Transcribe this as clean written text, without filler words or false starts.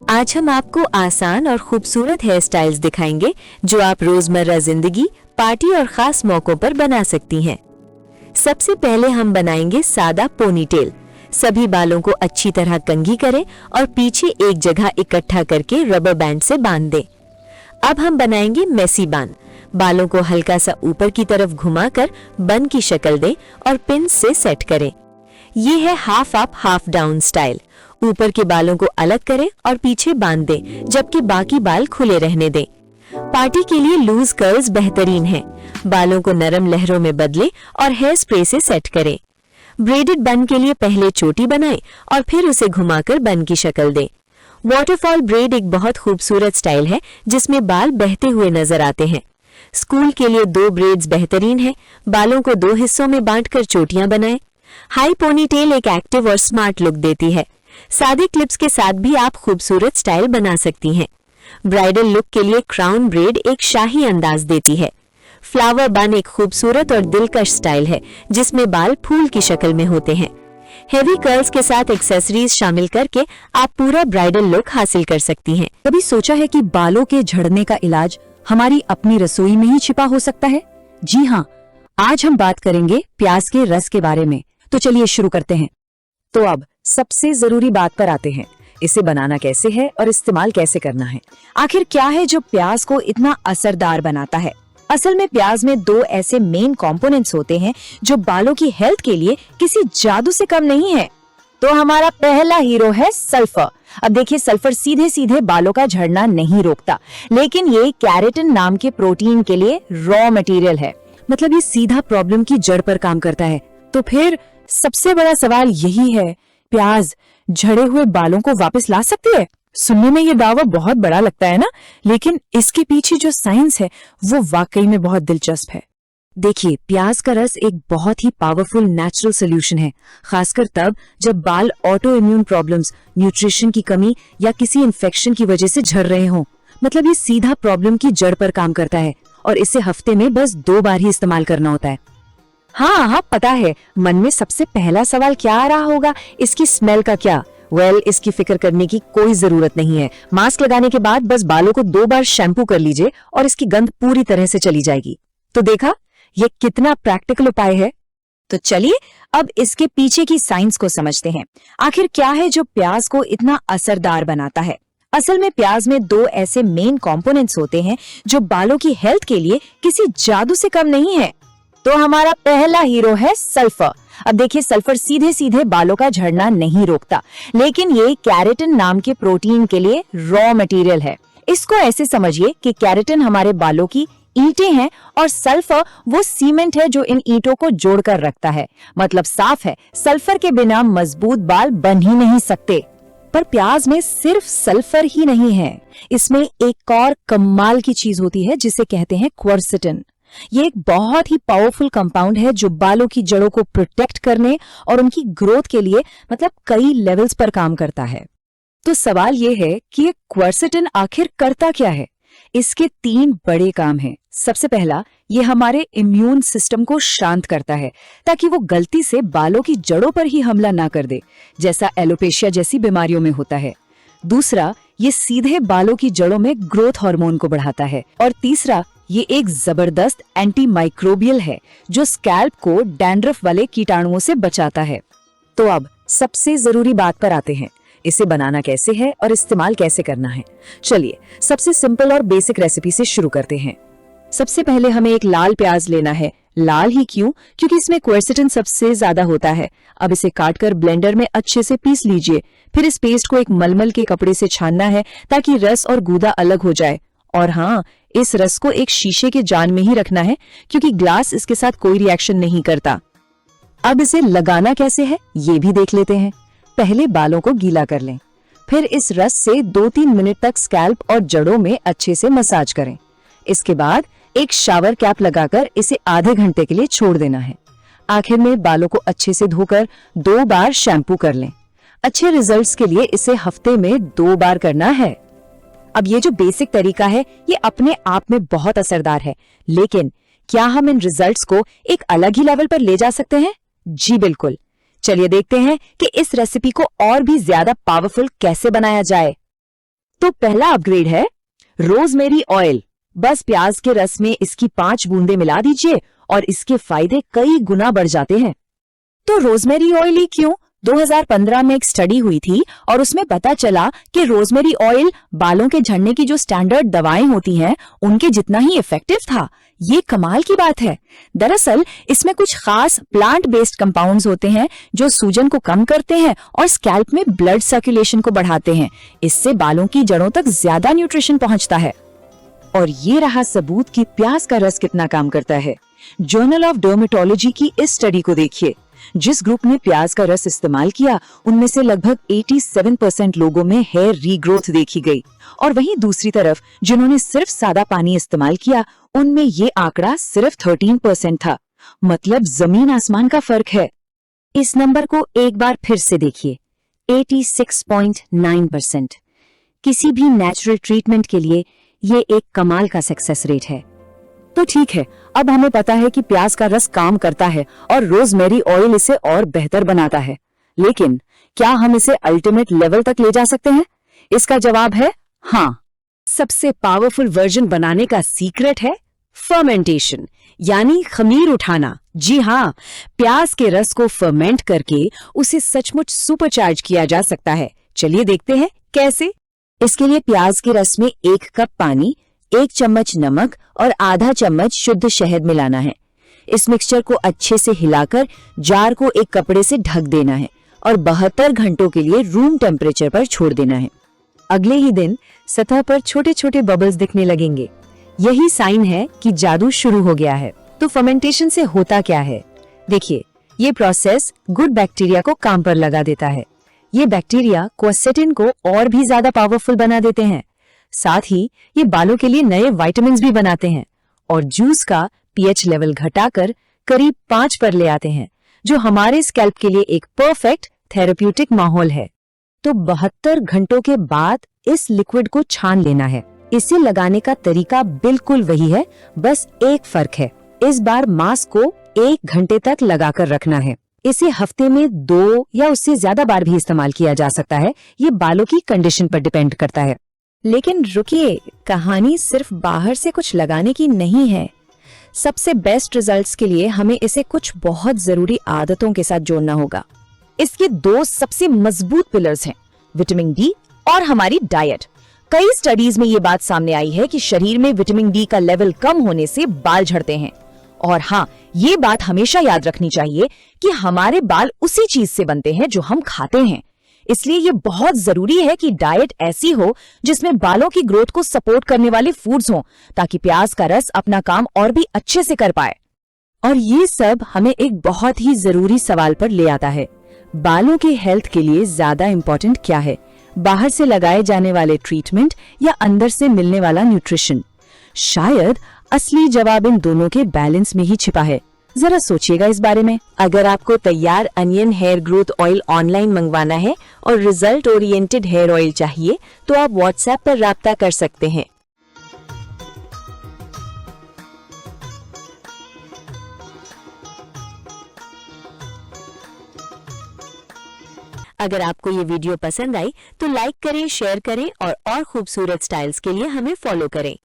आज हम आपको आसान और खूबसूरत हेयर स्टाइल्स दिखाएंगे जो आप रोजमर्रा जिंदगी, पार्टी और खास मौकों पर बना सकती हैं। सबसे पहले हम बनाएंगे सादा पोनीटेल। सभी बालों को अच्छी तरह कंघी करें और पीछे एक जगह इकट्ठा करके रबर बैंड से बांध दें। अब हम बनाएंगे मेसी बान। बालों को हल्का सा ऊपर की तरफ घुमाकर बन की शक्ल दें और पिन से सेट करें। ये है half up half down style. ऊपर के बालों को अलग करें और पीछे बांध दें, जबकि बाकी बाल खुले रहने दें। पार्टी के लिए लूज कर्ल्स बेहतरीन हैं। बालों को नरम लहरों में बदलें और हेयर स्प्रे से सेट करें। ब्रेडेड बन के लिए पहले चोटी बनाएं और फिर उसे घुमाकर बन की शक्ल दें। वाटरफॉल ब्रेड एक बहुत खूबसूरत स्टाइल है जिसमें बाल बहते हुए नजर आते हैं। स्कूल के लिए 2 ब्रेड्स बेहतरीन हैं। बालों को 2 हिस्सों में बांटकर चोटियां बनाएं। हाई पोनीटेल एक एक्टिव और स्मार्ट लुक देती है। सादे क्लिप्स के साथ भी आप खूबसूरत स्टाइल बना सकती हैं। ब्राइडल लुक के लिए क्राउन ब्रेड एक शाही अंदाज देती है। फ्लावर बन एक खूबसूरत और दिलकश स्टाइल है जिसमें बाल फूल की शक्ल में होते हैं। हेवी कर्ल्स के साथ एक्सेसरीज शामिल करके आप पूरा ब्राइडल लुक हासिल कर सकती हैं। कभी सोचा है कि बालों के झड़ने का इलाज हमारी अपनी रसोई में ही छिपा हो सकता है? जी हाँ, आज हम बात करेंगे प्याज के रस के बारे में। तो चलिए शुरू करते हैं। तो अब सबसे जरूरी बात पर आते हैं, इसे बनाना कैसे है और इस्तेमाल कैसे करना है। आखिर क्या है जो प्याज को इतना असरदार बनाता है? असल में प्याज में 2 ऐसे मेन कंपोनेंट्स होते हैं जो बालों की हेल्थ के लिए किसी जादू से कम नहीं है। तो हमारा पहला हीरो है सल्फर। अब देखिए, सल्फर सीधे सीधे बालों का झड़ना नहीं रोकता, लेकिन ये कैरेटिन नाम के प्रोटीन के लिए रॉ मटेरियल है। मतलब ये सीधा प्रॉब्लम की जड़ पर काम करता है। तो फिर सबसे बड़ा सवाल यही है, प्याज झड़े हुए बालों को वापस ला सकती है? सुनने में ये दावा बहुत बड़ा लगता है ना, लेकिन इसके पीछे जो साइंस है वो वाकई में बहुत दिलचस्प है। देखिए, प्याज का रस एक बहुत ही पावरफुल नेचुरल सोल्यूशन है, खासकर तब जब बाल ऑटो इम्यून प्रॉब्लम्स, न्यूट्रिशन की कमी या किसी इन्फेक्शन की वजह से झड़ रहे हों। मतलब ये सीधा प्रॉब्लम की जड़ पर काम करता है और इसे हफ्ते में बस 2 बार ही इस्तेमाल करना होता है। हाँ, पता है मन में सबसे पहला सवाल क्या आ रहा होगा, इसकी स्मेल का क्या? इसकी फिक्र करने की कोई जरूरत नहीं है। मास्क लगाने के बाद बस बालों को 2 बार शैम्पू कर लीजिए और इसकी गंध पूरी तरह से चली जाएगी। तो देखा, ये कितना प्रैक्टिकल उपाय है। तो चलिए अब इसके पीछे की साइंस को समझते हैं। आखिर क्या है जो प्याज को इतना असरदार बनाता है? असल में प्याज में 2 ऐसे मेन कंपोनेंट्स होते हैं जो बालों की हेल्थ के लिए किसी जादू से कम नहीं है। तो हमारा पहला हीरो है सल्फर। अब देखिए, सल्फर सीधे सीधे बालों का झड़ना नहीं रोकता, लेकिन ये कैरेटिन नाम के प्रोटीन के लिए रॉ मटेरियल है। इसको ऐसे समझिए कि कैरेटिन हमारे बालों की ईंटें हैं और सल्फर वो सीमेंट है जो इन ईंटों को जोड़कर रखता है। मतलब साफ है, सल्फर के बिना मजबूत बाल बन ही नहीं सकते। पर प्याज में सिर्फ सल्फर ही नहीं है, इसमें एक और कमाल की चीज होती है जिसे कहते हैं क्वर्सेटिन। ये एक बहुत ही पावरफुल कंपाउंड है जो बालों की जड़ों को प्रोटेक्ट करने और उनकी ग्रोथ के लिए मतलब कई लेवल्स पर काम करता है। तो सवाल ये है कि ये क्वर्सेटिन आखिर करता क्या है? इसके 3 बड़े काम हैं। सबसे पहला, ये हमारे इम्यून सिस्टम को शांत करता है ताकि वो गलती से बालों की जड़ों पर ही हमला ना कर दे, जैसा एलोपेशिया जैसी बीमारियों में होता है। दूसरा, ये सीधे बालों की जड़ों में ग्रोथ हार्मोन को बढ़ाता है। और तीसरा, ये एक जबरदस्त एंटी माइक्रोबियल है जो स्कैल्प को डैंड्रफ वाले कीटाणुओं से बचाता है। तो अब सबसे जरूरी बात पर आते हैं, इसे बनाना कैसे है और इस्तेमाल कैसे करना है। चलिए सबसे सिंपल और बेसिक रेसिपी से शुरू करते हैं। सबसे पहले हमें एक लाल प्याज लेना है। लाल ही क्यों? क्योंकि इसमें क्वर्सेटिन सबसे ज्यादा होता है। अब इसे काटकर ब्लेंडर में अच्छे से पीस लीजिए। फिर इस पेस्ट को एक मलमल के कपड़े से छानना है ताकि रस और गूदा अलग हो जाए। और हाँ, इस रस को एक शीशे के जान में ही रखना है क्योंकि ग्लास इसके साथ कोई रिएक्शन नहीं करता। अब इसे लगाना कैसे है ये भी देख लेते हैं। पहले बालों को गीला कर लें, फिर इस रस से 2-3 मिनट तक स्कैल्प और जड़ों में अच्छे से मसाज करें। इसके बाद एक शावर कैप लगाकर इसे आधे घंटे के लिए छोड़ देना है। आखिर में बालों को अच्छे से धोकर 2 बार शैम्पू कर लें। अच्छे रिजल्ट्स के लिए इसे हफ्ते में 2 बार करना है। अब ये जो बेसिक तरीका है ये अपने आप में बहुत असरदार है, लेकिन क्या हम इन रिजल्ट्स को एक अलग ही लेवल पर ले जा सकते हैं? जी बिल्कुल। चलिए देखते हैं कि इस रेसिपी को और भी ज्यादा पावरफुल कैसे बनाया जाए। तो पहला अपग्रेड है रोजमेरी ऑयल। बस प्याज के रस में इसकी 5 बूंदें मिला दीजिए और इसके फायदे कई गुना बढ़ जाते हैं। तो रोजमेरी ऑयल ही क्यों? 2015 में एक स्टडी हुई थी और उसमें पता चला कि रोजमेरी ऑयल बालों के झड़ने की जो स्टैंडर्ड दवाएं होती हैं उनके जितना ही इफेक्टिव था। ये कमाल की बात है। दरअसल इसमें कुछ खास प्लांट बेस्ड कंपाउंड्स होते हैं जो सूजन को कम करते हैं और स्कैल्प में ब्लड सर्कुलेशन को बढ़ाते हैं। इससे बालों की जड़ों तक ज्यादा न्यूट्रिशन पहुंचता है। और ये रहा सबूत कि प्याज का रस कितना काम करता है। जर्नल ऑफ डर्मेटोलॉजी की इस स्टडी को देखिए। जिस ग्रुप ने प्याज का रस इस्तेमाल किया उनमें से लगभग 87% लोगों में हेयर रीग्रोथ देखी गई और वहीं दूसरी तरफ जिन्होंने सिर्फ सादा पानी इस्तेमाल किया उनमें ये आंकड़ा सिर्फ 13% था। मतलब जमीन आसमान का फर्क है। इस नंबर को एक बार फिर से देखिए, 86.9%। किसी भी नेचुरल ट्रीटमेंट के लिए ये एक कमाल का सक्सेस रेट है। तो ठीक है, अब हमें पता है कि प्याज का रस काम करता है और रोजमेरी ऑयल इसे और बेहतर बनाता है। लेकिन क्या हम इसे अल्टीमेट लेवल तक ले जा सकते हैं? इसका जवाब है हाँ। सबसे पावरफुल वर्जन बनाने का सीक्रेट है फर्मेंटेशन, यानी खमीर उठाना। जी हाँ, प्याज के रस को फर्मेंट करके उसे सचमुच सुपरचार्ज किया जा सकता है। चलिए देखते हैं कैसे। इसके लिए प्याज के रस में 1 कप पानी, 1 चम्मच नमक और आधा चम्मच शुद्ध शहद मिलाना है। इस मिक्सचर को अच्छे से हिलाकर जार को एक कपड़े से ढक देना है और 72 घंटों के लिए रूम टेम्परेचर पर छोड़ देना है। अगले ही दिन सतह पर छोटे छोटे बबल्स दिखने लगेंगे। यही साइन है कि जादू शुरू हो गया है। तो फर्मेंटेशन से होता क्या है? देखिए, ये प्रोसेस गुड बैक्टीरिया को काम पर लगा देता है। ये बैक्टीरिया क्वरसेटिन को और भी ज्यादा पावरफुल बना देते हैं। साथ ही ये बालों के लिए नए विटामिन्स भी बनाते हैं और जूस का पीएच लेवल घटाकर करीब 5 पर ले आते हैं, जो हमारे स्कैल्प के लिए एक परफेक्ट थेरेप्यूटिक माहौल है। तो 72 घंटों के बाद इस लिक्विड को छान लेना है। इसे लगाने का तरीका बिल्कुल वही है, बस एक फर्क है। इस बार मास्क को 1 घंटे तक लगाकर रखना है। इसे हफ्ते में 2 या उससे ज्यादा बार भी इस्तेमाल किया जा सकता है। ये बालों की कंडीशन पर डिपेंड करता है। लेकिन रुकिए, कहानी सिर्फ बाहर से कुछ लगाने की नहीं है। सबसे बेस्ट रिजल्ट्स के लिए हमें इसे कुछ बहुत जरूरी आदतों के साथ जोड़ना होगा। इसके 2 सबसे मजबूत पिलर्स हैं, विटामिन डी और हमारी डाइट। कई स्टडीज में ये बात सामने आई है कि शरीर में विटामिन डी का लेवल कम होने से बाल झड़ते हैं। और हाँ, ये बात हमेशा याद रखनी चाहिए कि हमारे बाल उसी चीज से बनते हैं जो हम खाते हैं। इसलिए ये बहुत जरूरी है कि डाइट ऐसी हो जिसमें बालों की ग्रोथ को सपोर्ट करने वाले फूड्स हों, ताकि प्याज का रस अपना काम और भी अच्छे से कर पाए। और ये सब हमें एक बहुत ही जरूरी सवाल पर ले आता है, बालों के हेल्थ के लिए ज्यादा इम्पोर्टेंट क्या है, बाहर से लगाए जाने वाले ट्रीटमेंट या अंदर से मिलने वाला न्यूट्रिशन? शायद असली जवाब इन दोनों के बैलेंस में ही छिपा है। जरा सोचिएगा इस बारे में। अगर आपको तैयार onion hair growth oil online मंगवाना है और रिजल्ट ओरिएंटेड हेयर ऑयल चाहिए तो आप व्हाट्सएप पर राब्ता कर सकते हैं। अगर आपको ये वीडियो पसंद आई तो लाइक करें, शेयर करें और खूबसूरत स्टाइल्स के लिए हमें फॉलो करें।